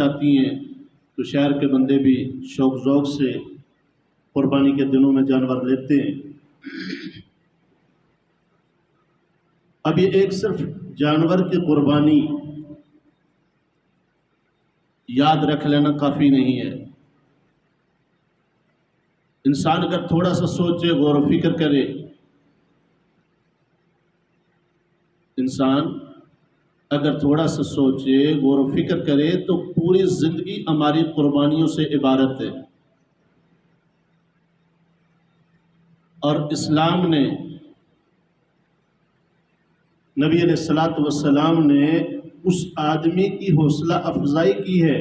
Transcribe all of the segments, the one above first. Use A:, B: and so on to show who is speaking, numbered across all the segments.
A: آتی ہیں تو شہر کے بندے بھی شوق ذوق سے قربانی کے دنوں میں جانور لیتے ہیں۔ اب یہ ایک صرف جانور کی قربانی یاد رکھ لینا کافی نہیں ہے۔ انسان اگر تھوڑا سا سوچے، غور و فکر کرے، انسان اگر تھوڑا سا سوچے، غور و فکر کرے تو پوری زندگی ہماری قربانیوں سے عبارت ہے۔ اور اسلام نے، نبی علیہ الصلوۃ والسلام نے اس آدمی کی حوصلہ افزائی کی ہے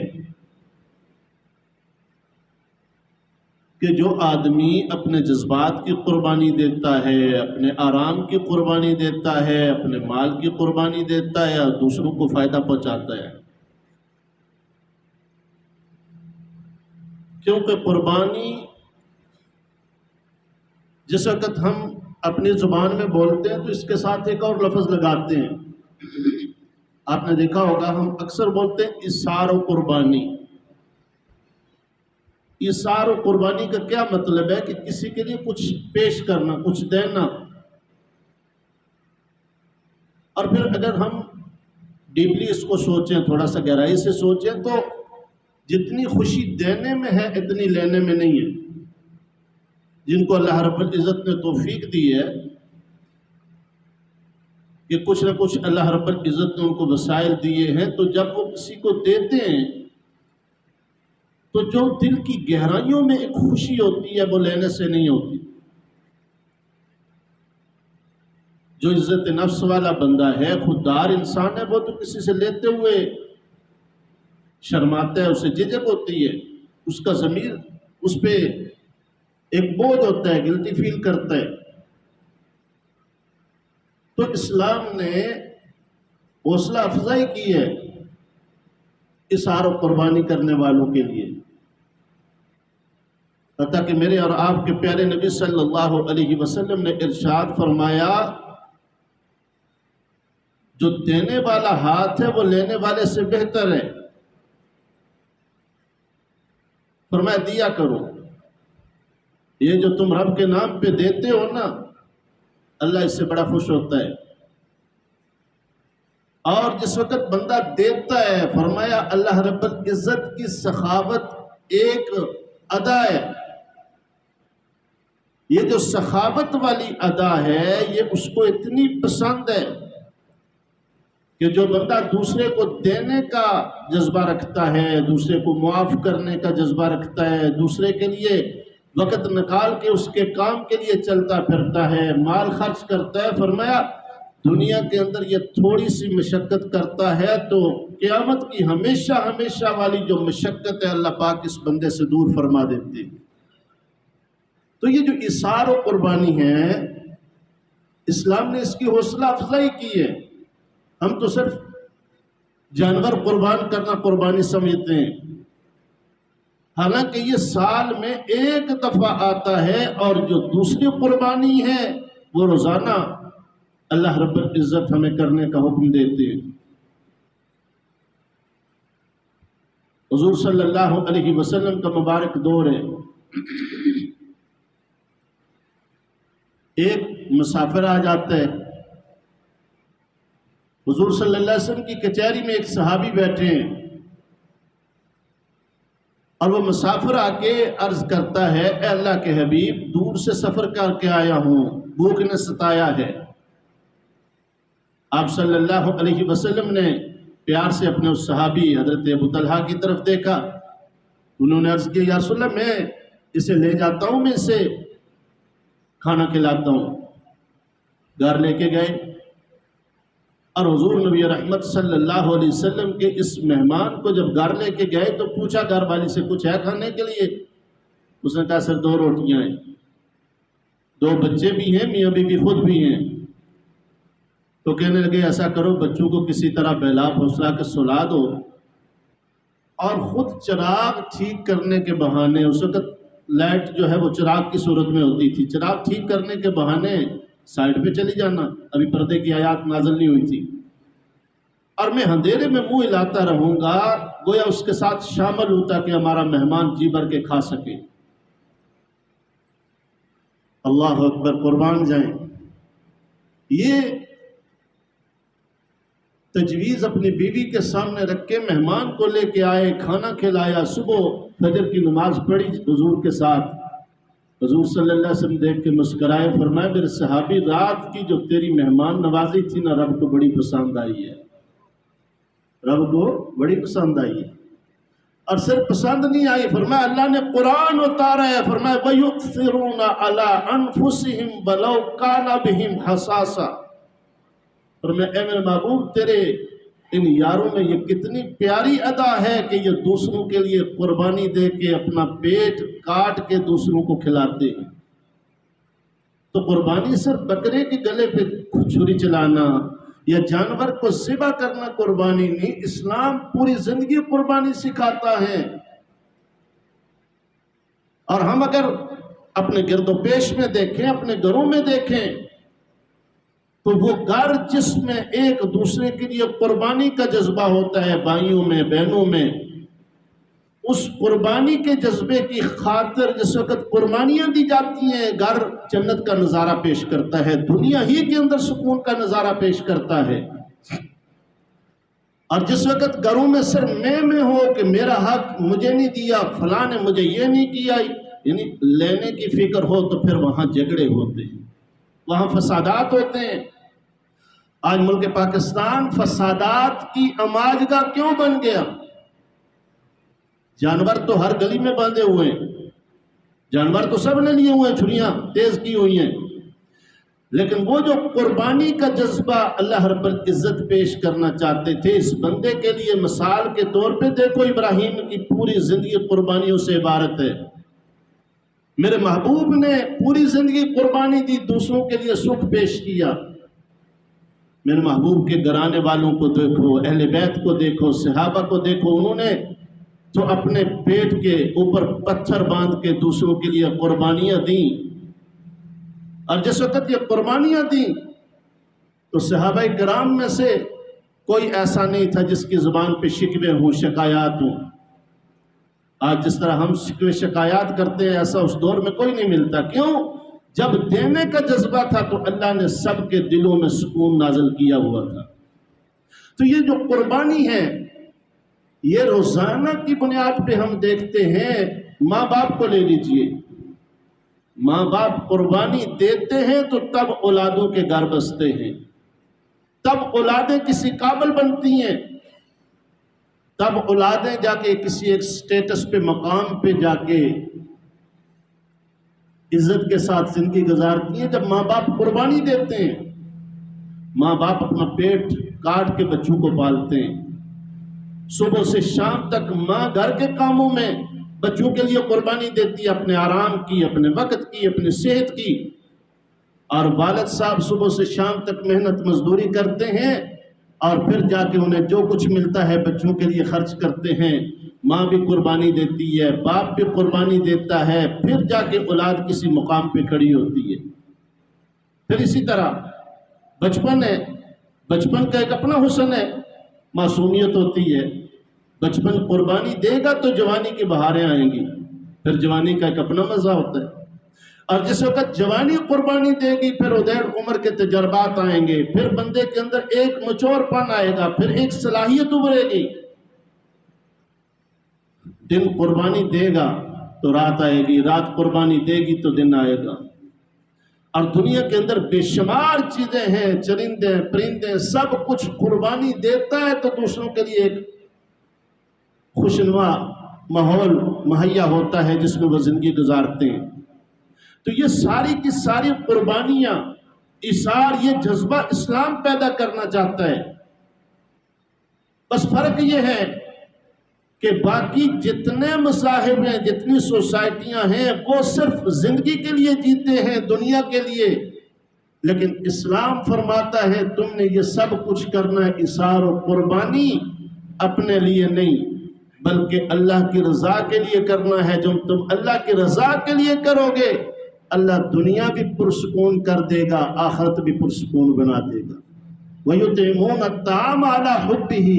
A: کہ جو آدمی اپنے جذبات کی قربانی دیتا ہے، اپنے آرام کی قربانی دیتا ہے، اپنے مال کی قربانی دیتا ہے اور دوسروں کو فائدہ پہنچاتا ہے۔ کیونکہ قربانی جس وقت ہم اپنی زبان میں بولتے ہیں تو اس کے ساتھ ایک اور لفظ لگاتے ہیں۔ آپ نے دیکھا ہوگا ہم اکثر بولتے ہیں اثار و قربانی۔ اثار و قربانی کا کیا مطلب ہے کہ کسی کے لیے کچھ پیش کرنا، کچھ دینا۔ اور پھر اگر ہم ڈیپلی اس کو سوچیں، تھوڑا سا گہرائی سے سوچیں تو جتنی خوشی دینے میں ہے اتنی لینے میں نہیں ہے۔ جن کو اللہ رب العزت نے توفیق دی ہے کہ کچھ نہ کچھ اللہ رب العزت نے ان کو وسائل دیے ہیں، تو جب وہ کسی کو دیتے ہیں تو جو دل کی گہرائیوں میں ایک خوشی ہوتی ہے وہ لینے سے نہیں ہوتی۔ جو عزت نفس والا بندہ ہے، خوددار انسان ہے، وہ تو کسی سے لیتے ہوئے شرماتا ہے، اسے جھجک ہوتی ہے، اس کا ضمیر اس پہ ایک بوجھ ہوتا ہے، گلٹی فیل کرتا ہے۔ تو اسلام نے حوصلہ افزائی کی ہے اثار و قربانی کرنے والوں کے لیے، حتیٰ کہ میرے اور آپ کے پیارے نبی صلی اللہ علیہ وسلم نے ارشاد فرمایا، جو دینے والا ہاتھ ہے وہ لینے والے سے بہتر ہے۔ فرمایا دیا کرو، یہ جو تم رب کے نام پہ دیتے ہو نا، اللہ اس سے بڑا خوش ہوتا ہے۔ اور جس وقت بندہ دیتا ہے، فرمایا اللہ رب العزت کی سخاوت ایک ادا ہے، یہ جو سخاوت والی ادا ہے یہ اس کو اتنی پسند ہے کہ جو بندہ دوسرے کو دینے کا جذبہ رکھتا ہے، دوسرے کو معاف کرنے کا جذبہ رکھتا ہے، دوسرے کے لیے وقت نکال کے اس کے کام کے لیے چلتا پھرتا ہے، مال خرچ کرتا ہے، فرمایا دنیا کے اندر یہ تھوڑی سی مشقت کرتا ہے تو قیامت کی ہمیشہ ہمیشہ والی جو مشقت ہے اللہ پاک اس بندے سے دور فرما دیتے ہیں۔ تو یہ جو اثار و قربانی ہے، اسلام نے اس کی حوصلہ افزائی کی ہے۔ ہم تو صرف جانور قربان کرنا قربانی سمجھتے ہیں، حالانکہ یہ سال میں ایک دفعہ آتا ہے، اور جو دوسری قربانی ہے وہ روزانہ اللہ رب العزت ہمیں کرنے کا حکم دیتے ہیں۔ حضور صلی اللہ علیہ وسلم کا مبارک دور ہے، ایک مسافر آ جاتا ہے، حضور صلی اللہ علیہ وسلم کی کچہری میں ایک صحابی بیٹھے ہیں، اور وہ مسافر آ کے عرض کرتا ہے، اے اللہ کے حبیب، دور سے سفر کر کے آیا ہوں، بھوک نے ستایا ہے۔ آپ صلی اللہ علیہ وسلم نے پیار سے اپنے اس صحابی حضرت ابو طلحہ کی طرف دیکھا، انہوں نے عرض کیا، یا رسول اللہ میں اسے لے جاتا ہوں، میں اسے کھانا کھلاتا ہوں۔ گھر لے کے گئے، اور حضور نبی رحمت صلی اللہ علیہ وسلم کے اس مہمان کو جب گھر لے کے گئے تو پوچھا گھر والی سے، کچھ ہے کھانے کے لیے؟ اس نے کہا، سر 2 روٹیاں ہیں، 2 بچے بھی ہیں، میاں بیوی خود بھی ہیں۔ تو کہنے لگے، ایسا کرو بچوں کو کسی طرح بہلا پھسلا کے سلا دو، اور خود چراغ ٹھیک کرنے کے بہانے، اس وقت لائٹ جو ہے وہ چراغ کی صورت میں ہوتی تھی، چراغ ٹھیک کرنے کے بہانے سائڈ پہ چلی جانا، ابھی پردے کی آیات نازل نہیں ہوئی تھی، اور میں اندھیرے میں منہ ہلاتا رہوں گا، گویا اس کے ساتھ شامل ہوں تاکہ ہمارا مہمان جی بھر کے کھا سکے۔ اللہ اکبر، قربان جائیں۔ یہ تجویز اپنی بیوی کے سامنے رکھ کے مہمان کو لے کے آئے، کھانا کھلایا، صبح فجر کی نماز پڑھی حضور کے ساتھ۔ حضور صلی اللہ علیہ وسلم دیکھ کے مسکرائے، فرمایا میرے صحابی، رات کی جو تیری مہمان نوازی تھی نا، رب کو بڑی پسند آئی ہے، رب کو بڑی پسند آئی ہے۔ اور صرف پسند نہیں آئی، فرمایا اللہ نے قرآن اتارا ہے، فرمایا وَيُؤْثِرُونَ عَلَىٰ أَنفُسِهِمْ وَلَوْ كَانَ بِهِمْ خَصَاصَةٌ۔ فرمایا اے میرے محبوب، تیرے ان یاروں میں یہ کتنی پیاری ادا ہے کہ یہ دوسروں کے لیے قربانی دے کے اپنا پیٹ کاٹ کے دوسروں کو کھلاتے ہیں۔ تو قربانی صرف بکرے کے گلے پہ چھری چلانا یا جانور کو ذبح کرنا قربانی نہیں، اسلام پوری زندگی قربانی سکھاتا ہے۔ اور ہم اگر اپنے گرد و پیش میں دیکھیں، اپنے گھروں میں دیکھیں، تو وہ گھر جس میں ایک دوسرے کے لیے قربانی کا جذبہ ہوتا ہے، بھائیوں میں، بہنوں میں، اس قربانی کے جذبے کی خاطر جس وقت قربانیاں دی جاتی ہیں، گھر جنت کا نظارہ پیش کرتا ہے، دنیا ہی کے اندر سکون کا نظارہ پیش کرتا ہے۔ اور جس وقت گھروں میں صرف میں ہو کہ میرا حق مجھے نہیں دیا، فلاں نے مجھے یہ نہیں کیا، یعنی لینے کی فکر ہو، تو پھر وہاں جھگڑے ہوتے ہیں، وہاں فسادات ہوتے ہیں۔ آج ملک پاکستان فسادات کی اماجگاہ کیوں بن گیا؟ جانور تو ہر گلی میں باندھے ہوئے ہیں، جانور تو سب نے لیے ہوئے ہیں، چھریاں تیز کی ہوئی ہیں، لیکن وہ جو قربانی کا جذبہ اللہ رب العزت پیش کرنا چاہتے تھے اس بندے کے لیے، مثال کے طور پہ دیکھو ابراہیم کی پوری زندگی قربانیوں سے عبارت ہے۔ میرے محبوب نے پوری زندگی قربانی دی، دوسروں کے لیے سکھ پیش کیا۔ میرے محبوب کے گھرانے والوں کو دیکھو، اہل بیت کو دیکھو، صحابہ کو دیکھو، انہوں نے تو اپنے پیٹ کے اوپر پتھر باندھ کے دوسروں کے لیے قربانیاں دیں۔ اور جس وقت یہ قربانیاں دیں تو صحابہ کرام میں سے کوئی ایسا نہیں تھا جس کی زبان پہ شکوے ہوں، شکایات ہوں۔ آج جس طرح ہم شکوے شکایات کرتے ہیں، ایسا اس دور میں کوئی نہیں ملتا۔ کیوں؟ جب دینے کا جذبہ تھا تو اللہ نے سب کے دلوں میں سکون نازل کیا ہوا تھا۔ تو یہ جو قربانی ہے، یہ روزانہ کی بنیاد پہ ہم دیکھتے ہیں۔ ماں باپ کو لے لیجئے، ماں باپ قربانی دیتے ہیں تو تب اولادوں کے گھر بستے ہیں، تب اولادیں کسی قابل بنتی ہیں، تب اولادیں جا کے کسی ایک سٹیٹس پہ، مقام پہ جا کے عزت کے ساتھ زندگی گزارتی ہیں، جب ماں باپ قربانی دیتے ہیں۔ ماں باپ اپنا پیٹ کاٹ کے بچوں کو پالتے ہیں، صبح سے شام تک ماں گھر کے کاموں میں بچوں کے لیے قربانی دیتی ہے، اپنے آرام کی، اپنے وقت کی، اپنی صحت کی۔ اور والد صاحب صبح سے شام تک محنت مزدوری کرتے ہیں، اور پھر جا کے انہیں جو کچھ ملتا ہے بچوں کے لیے خرچ کرتے ہیں۔ ماں بھی قربانی دیتی ہے، باپ بھی قربانی دیتا ہے، پھر جا کے اولاد کسی مقام پہ کھڑی ہوتی ہے۔ پھر اسی طرح بچپن ہے، بچپن کا ایک اپنا حسن ہے، معصومیت ہوتی ہے۔ بچپن قربانی دے گا تو جوانی کی بہاریں آئیں گی، پھر جوانی کا ایک اپنا مزہ ہوتا ہے۔ اور جس وقت جوانی قربانی دے گی، پھر ادھیڑ عمر کے تجربات آئیں گے، پھر بندے کے اندر ایک مچور پن آئے گا، پھر ایک صلاحیت ابھرے گی۔ دن قربانی دے گا تو رات آئے گی، رات قربانی دے گی تو دن آئے گا۔ اور دنیا کے اندر بے شمار چیزیں ہیں، چرندے پرندے، سب کچھ قربانی دیتا ہے تو دوسروں کے لیے ایک خوشنما ماحول مہیا ہوتا ہے جس میں وہ زندگی گزارتے ہیں۔ تو یہ ساری کی ساری قربانیاں، ایثار، یہ جذبہ اسلام پیدا کرنا چاہتا ہے۔ بس فرق یہ ہے کہ باقی جتنے مذاہب ہیں، جتنی سوسائٹیاں ہیں، وہ صرف زندگی کے لیے جیتے ہیں، دنیا کے لیے، لیکن اسلام فرماتا ہے تم نے یہ سب کچھ کرنا ہے، ایثار و قربانی اپنے لیے نہیں بلکہ اللہ کی رضا کے لیے کرنا ہے۔ جو تم اللہ کی رضا کے لیے کرو گے، اللہ دنیا بھی پرسکون کر دے گا، آخرت بھی پرسکون بنا دے گا۔ وَيُطْعِمُونَ الطَّعَامَ عَلَى حُبِّهِ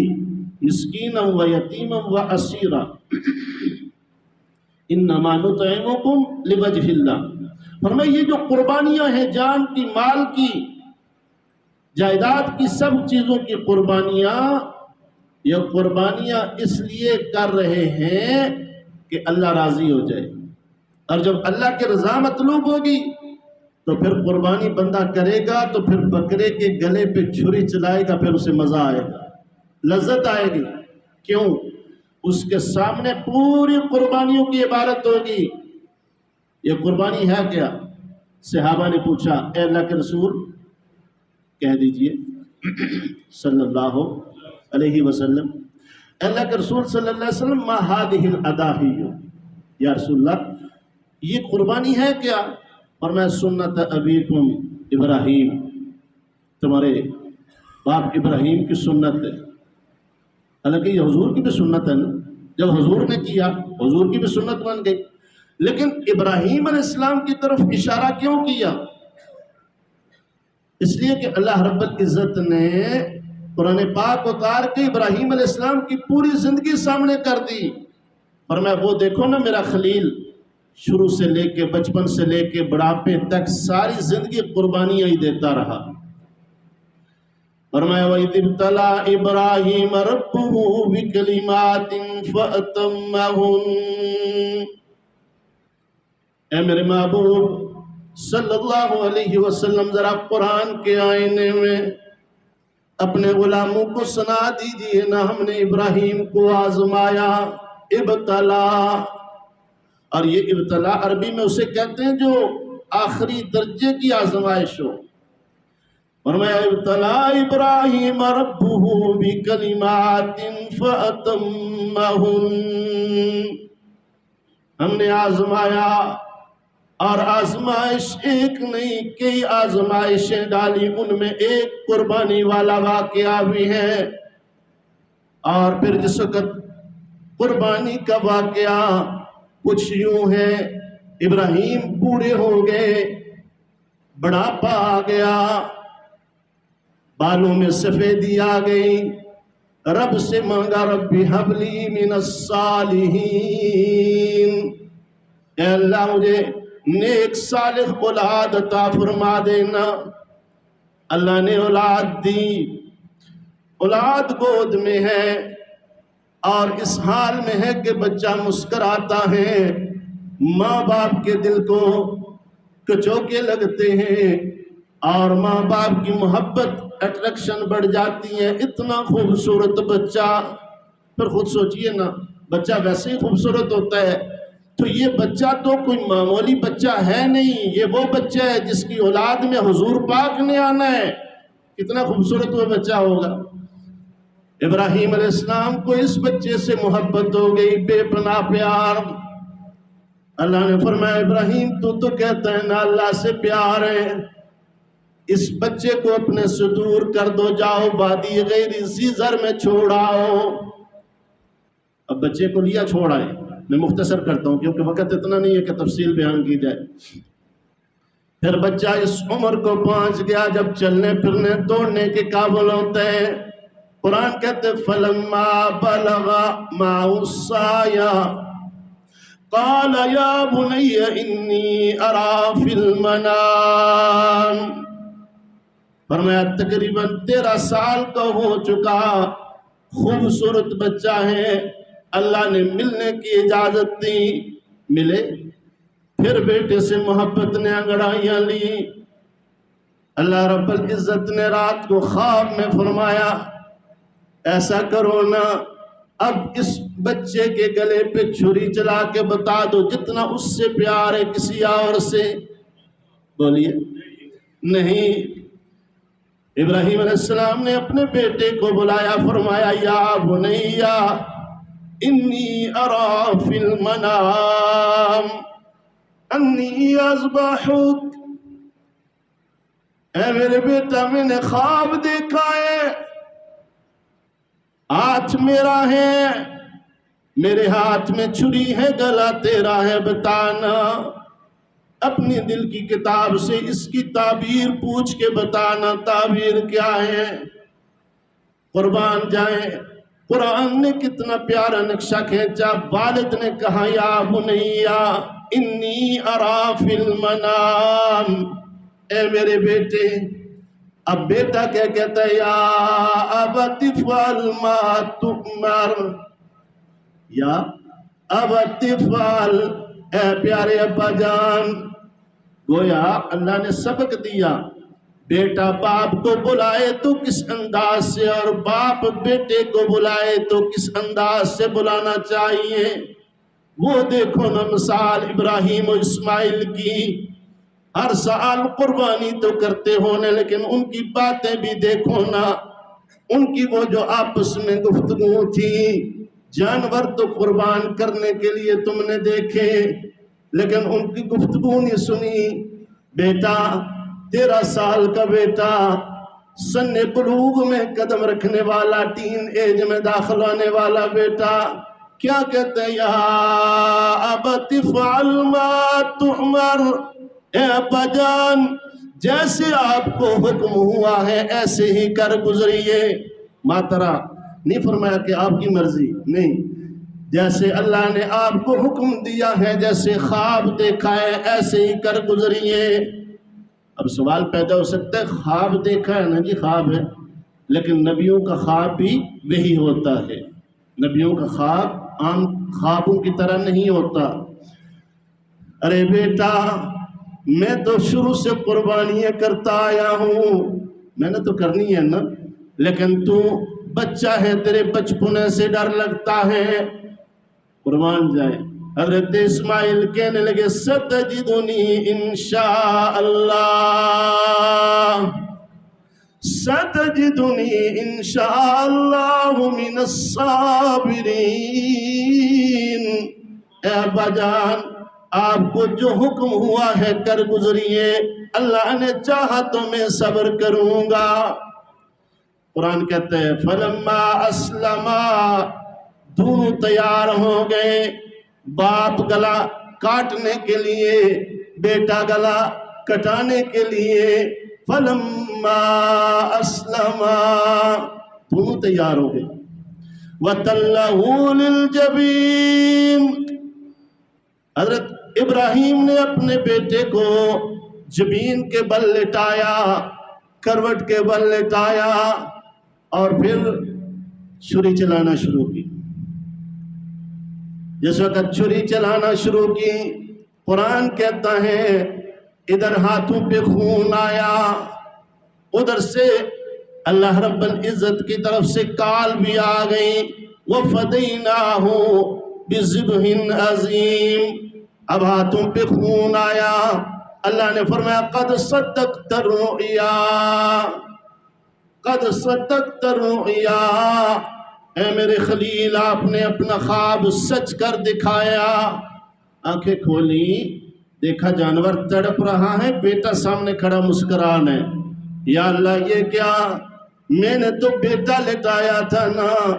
A: مِسْكِينًا وَيَتِيمًا وَأَسِيرًا إِنَّمَا نُطْعِمُكُمْ لِوَجْهِ اللَّهِ۔ فرمایا یہ جو قربانیاں ہیں، جان کی، مال کی، جائیداد کی، سب چیزوں کی قربانیاں، یہ قربانیاں اس لیے کر رہے ہیں کہ اللہ راضی ہو جائے، اور جب اللہ کی رضا مطلوب ہوگی تو پھر قربانی بندہ کرے گا تو پھر بکرے کے گلے پہ چھری چلائے گا، پھر اسے مزہ آئے گا، لذت آئے گی۔ کیوں؟ اس کے سامنے پوری قربانیوں کی عبارت ہوگی۔ یہ قربانی ہے کیا؟ صحابہ نے پوچھا، اے اللہ کے رسول کہہ دیجئے صلی اللہ علیہ وسلم، اے اللہ کے رسول صلی اللہ علیہ وسلم، ما هذه الاضاحی، یا رسول اللہ یہ قربانی ہے کیا؟ اور میں سنت ابیکم ابراہیم، تمہارے باپ ابراہیم کی سنت ہے۔ حالانکہ یہ حضور کی بھی سنت ہے نا، جب حضور نے کیا حضور کی بھی سنت بن گئی، لیکن ابراہیم علیہ السلام کی طرف اشارہ کیوں کیا؟ اس لیے کہ اللہ رب العزت نے قرآن پاک اتار کے ابراہیم علیہ السلام کی پوری زندگی سامنے کر دی، فرمایا وہ دیکھو نا میرا خلیل، شروع سے لے کے بچپن سے لے کے بڑھاپے تک ساری زندگی قربانیاں ہی دیتا رہا۔ فرمایا وَإِذِ ابْتَلَىٰ إِبْرَاهِيمَ رَبُّهُ بِكَلِمَاتٍ فَأَتَمَّهُنَّ۔ اے میرے محبوب صلی اللہ علیہ وسلم، ذرا قرآن کے آئینے میں اپنے غلاموں کو سنا دیجئے نا، ہم نے ابراہیم کو آزمایا، ابتلا، اور یہ ابتلا عربی میں اسے کہتے ہیں جو آخری درجے کی آزمائش ہو۔ فرمایا ابتلا ابراہیم ربہ بکلمات فأتمہن، ہم نے آزمایا، اور آزمائش ایک نہیں کئی آزمائشیں ڈالی، ان میں ایک قربانی والا واقعہ بھی ہے۔ اور پھر جس وقت قربانی کا واقعہ کچھ یوں ہے، ابراہیم بوڑھے ہو گئے، بڑھاپا آ گیا، بالوں میں سفیدی آ گئی، رب سے مانگا ربی حب لی من الصالحین، اے اللہ مجھے نیک صالح اولاد عطا فرما دینا۔ اللہ نے اولاد دی، اولاد گود میں ہے اور اس حال میں ہے کہ بچہ مسکراتا ہے، ماں باپ کے دل کو کچوکے لگتے ہیں اور ماں باپ کی محبت اٹریکشن بڑھ جاتی ہے، اتنا خوبصورت بچہ۔ پھر خود سوچئے نا، بچہ ویسے ہی خوبصورت ہوتا ہے، تو یہ بچہ تو کوئی معمولی بچہ ہے نہیں، یہ وہ بچہ ہے جس کی اولاد میں حضور پاک نے آنا ہے، کتنا خوبصورت وہ بچہ ہوگا۔ ابراہیم علیہ السلام کو اس بچے سے محبت ہو گئی، بے پناہ پیار۔ اللہ نے فرمایا ابراہیم تو کہتا ہے نا اللہ سے پیار ہے، اس بچے کو اپنے سے دور کر دو، جاؤ وادی غیر ذی زر میں چھوڑ آؤ۔ اب بچے کو لیا چھوڑ آئے، میں مختصر کرتا ہوں کیونکہ وقت اتنا نہیں ہے کہ تفصیل بیان کی جائے۔ پھر بچہ اس عمر کو پہنچ گیا جب چلنے پھرنے دوڑنے کے قابل ہوتے ہیں۔ قرآن کہتے فَلَمَّا بَلَغَ مَعَهُ السَّعْيَ قَالَ يَا بُنَيَّ إِنِّي أَرَىٰ فِي الْمَنَامِ، فرمایا تقریباً 13 سال کا ہو چکا، خوبصورت بچہ ہے، اللہ نے ملنے کی اجازت دی، ملے، پھر بیٹے سے محبت نے انگڑائیاں لی۔ اللہ رب العزت نے رات کو خواب میں فرمایا ایسا کرو نا، اب اس بچے کے گلے پہ چھری چلا کے بتا دو جتنا اس سے پیار ہے کسی اور سے، بولیے نہیں۔ ابراہیم علیہ السلام نے اپنے بیٹے کو بلایا، فرمایا یا بنیا انی ارا فی المنام انی اذبحک، اے میرے بیٹا میں نے خواب دیکھا ہے، ہاتھ میرا ہے، میرے ہاتھ میں چھری ہے، گلا تیرا ہے، بتانا، اپنی دل کی کتاب سے اس کی تعبیر پوچھ کے بتانا، تعبیر کیا ہے؟ قربان جائیں۔ قرآن نے کتنا پیارا نقشہ کھینچا۔ والد نے کہا یا بنیا انی ارا فی المنام، اے میرے بیٹے۔ اب بیٹا کیا کہتا ہے؟ یا ابت افعل ما تؤمر، یا ابت افعل، اے پیارے ابا جان۔ گویا اللہ نے سبق دیا، بیٹا باپ کو بلائے تو کس انداز سے، اور باپ بیٹے کو بلائے تو کس انداز سے بلانا چاہیے۔ وہ دیکھو نا مثال ابراہیم و اسماعیل کی، ہر سال قربانی تو کرتے ہونے، لیکن ان کی باتیں بھی دیکھو نا، ان کی وہ جو آپس میں گفتگو تھی۔ جانور تو قربان کرنے کے لیے تم نے دیکھے، لیکن ان کی گفتگو نہیں سنی۔ بیٹا 13 سال کا بیٹا، سن بلوغ میں قدم رکھنے والا، ٹین ایج میں داخل ہونے والا بیٹا کیا کہتے ہیں؟ یا ابت افعل ما تؤمر، اے ابا جان جیسے آپ کو حکم ہوا ہے ایسے ہی کر گزریے۔ ماترا نہیں فرمایا کہ آپ کی مرضی، نہیں، جیسے اللہ نے آپ کو حکم دیا ہے، جیسے خواب دیکھا ہے ایسے ہی کر گزریے۔ اب سوال پیدا ہو سکتا ہے خواب دیکھا ہے نا جی، خواب ہے، لیکن نبیوں کا خواب بھی وہی ہوتا ہے۔ نبیوں کا خواب عام خوابوں کی طرح نہیں ہوتا۔ ارے بیٹا میں تو شروع سے قربانیاں کرتا آیا ہوں، میں نے تو کرنی ہے نا، لیکن تو بچہ ہے، تیرے بچپنے سے ڈر لگتا ہے۔ قربان جائے۔ حضرت اسماعیل کہنے لگے ستجدنی انشاء اللہ، ستجدنی انشاء اللہ من الصابرین۔ اے ابا جان آپ کو جو حکم ہوا ہے کر گزریے، اللہ نے چاہا تو میں صبر کروں گا۔ قرآن کہتے ہیں فلما اسلما، دونوں تیار ہو گئے، باپ گلا کاٹنے کے لیے، بیٹا گلا کٹانے کے لیے۔ فلما اسلما، دونوں تیار ہو گئے۔ وَتَلَّهُ لِلْجَبِينِ، حضرت ابراہیم نے اپنے بیٹے کو جبین کے بل لٹایا، کروٹ کے بل لٹایا، اور پھر چھری چلانا شروع کی۔ جس وقت چھری چلانا شروع کی، قرآن کہتا ہے ادھر ہاتھوں پہ خون آیا، ادھر سے اللہ رب العزت کی طرف سے کال بھی آ گئی، وَفَدَيْنَاهُ بِذِبْحٍ عَظِيمٍ۔ اب ہاتھوں پہ خون آیا، اللہ نے فرمایا قد صدقت الرؤیا، قد صدقت الرؤیا، اے میرے خلیل آپ نے اپنا خواب سچ کر دکھایا۔ آنکھیں کھولی، دیکھا جانور تڑپ رہا ہے، بیٹا سامنے کھڑا مسکران ہے۔ یا اللہ یہ کیا، میں نے تو بیٹا لٹایا تھا نا،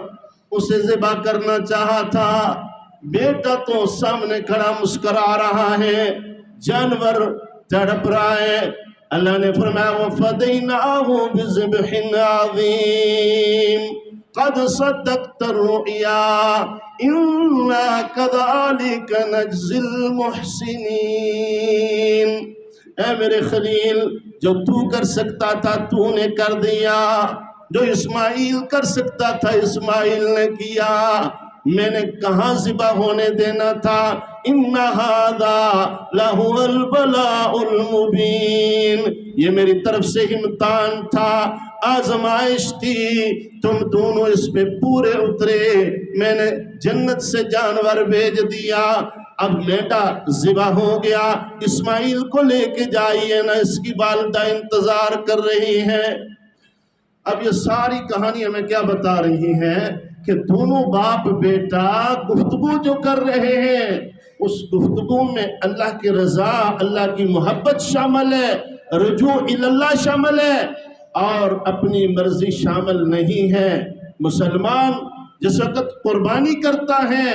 A: اسے ذبح کرنا چاہا تھا، بیٹا تو سامنے کھڑا مسکرا رہا ہے، جانور تڑپ رہا ہے۔ اللہ نے فرمایا وَفَدَيْنَاهُ بِذِبْحٍ عَظِيمٍ قَدْ صَدَّقْتَ الرُّؤْيَا إِنَّا كَذَلِكَ نَجْزِي الْمُحْسِنِينَ۔ اے میرے خلیل جو تو کر سکتا تھا تو نے کر دیا، جو اسماعیل کر سکتا تھا اسماعیل نے کیا، میں نے کہاں ذبح ہونے دینا تھا۔ إِنَّ هَذَا لَهُوَ الْبَلَاءُ الْمُبِينُ، یہ میری طرف سے امتحان تھا، آزمائش تھی، تم دونوں اس پہ پورے اترے، میں نے جنت سے جانور بھیج دیا، اب بیٹا ذبح ہو گیا، اسماعیل کو لے کے جائیے نا، اس کی والدہ انتظار کر رہی ہے۔ اب یہ ساری کہانی ہمیں کیا بتا رہی ہے کہ دونوں باپ بیٹا گفتگو جو کر رہے ہیں، اس گفتگو میں اللہ کی رضا، اللہ کی محبت شامل ہے، رجوع اللہ شامل ہے، اور اپنی مرضی شامل نہیں ہے۔ مسلمان جس وقت قربانی کرتا ہے،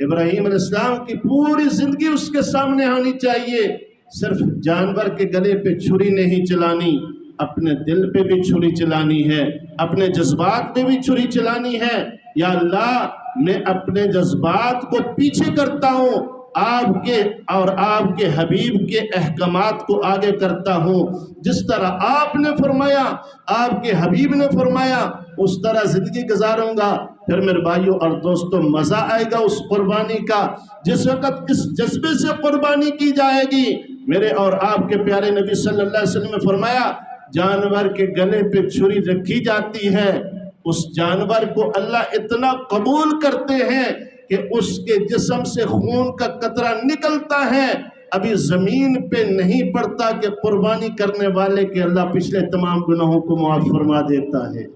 A: ابراہیم علیہ السلام کی پوری زندگی اس کے سامنے ہونی چاہیے، صرف جانور کے گلے پہ چھری نہیں چلانی، اپنے دل پہ بھی چھری چلانی ہے، اپنے جذبات پہ بھی چھری چلانی ہے۔ یا اللہ میں اپنے جذبات کو پیچھے کرتا ہوں، آپ کے اور آپ کے حبیب کے احکامات کو آگے کرتا ہوں۔ جس طرح آپ نے فرمایا، آپ کے حبیب نے فرمایا، اس طرح زندگی گزاروں گا۔ پھر میرے بھائیوں اور دوستوں مزہ آئے گا اس قربانی کا۔ جس وقت اس جذبے سے قربانی کی جائے گی، میرے اور آپ کے پیارے نبی صلی اللہ علیہ وسلم نے فرمایا جانور کے گلے پہ چھری رکھی جاتی ہے، اس جانور کو اللہ اتنا قبول کرتے ہیں کہ اس کے جسم سے خون کا قطرہ نکلتا ہے، ابھی زمین پہ نہیں پڑتا کہ قربانی کرنے والے کے اللہ پچھلے تمام گناہوں کو معاف فرما دیتا ہے۔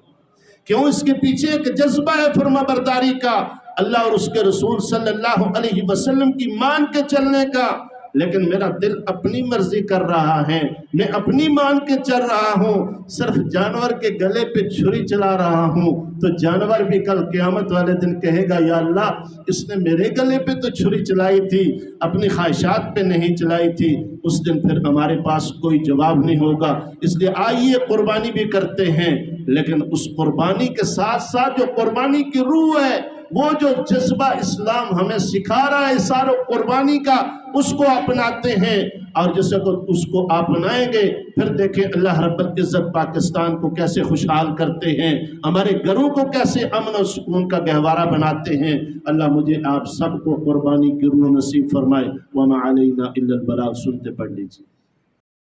A: کیوں؟ اس کے پیچھے ایک جذبہ ہے فرما برداری کا، اللہ اور اس کے رسول صلی اللہ علیہ وسلم کی مان کے چلنے کا۔ لیکن میرا دل اپنی مرضی کر رہا ہے، میں اپنی مان کے چل رہا ہوں، صرف جانور کے گلے پہ چھری چلا رہا ہوں، تو جانور بھی کل قیامت والے دن کہے گا یا اللہ اس نے میرے گلے پہ تو چھری چلائی تھی، اپنی خواہشات پہ نہیں چلائی تھی۔ اس دن پھر ہمارے پاس کوئی جواب نہیں ہوگا۔ اس لیے آئیے قربانی بھی کرتے ہیں، لیکن اس قربانی کے ساتھ ساتھ جو قربانی کی روح ہے، وہ جو جذبہ اسلام ہمیں سکھا رہا ہے اشار و قربانی کا، اس کو اپناتے ہیں۔ اور جس وقت اس کو اپنائیں گے پھر دیکھیں اللہ رب العزت پاکستان کو کیسے خوشحال کرتے ہیں، ہمارے گھروں کو کیسے امن و سکون کا گہوارہ بناتے ہیں۔ اللہ مجھے آپ سب کو قربانی کی روح نصیب فرمائے۔ وما علینا الا البلاغ۔ سنتے پڑھ لیجیے۔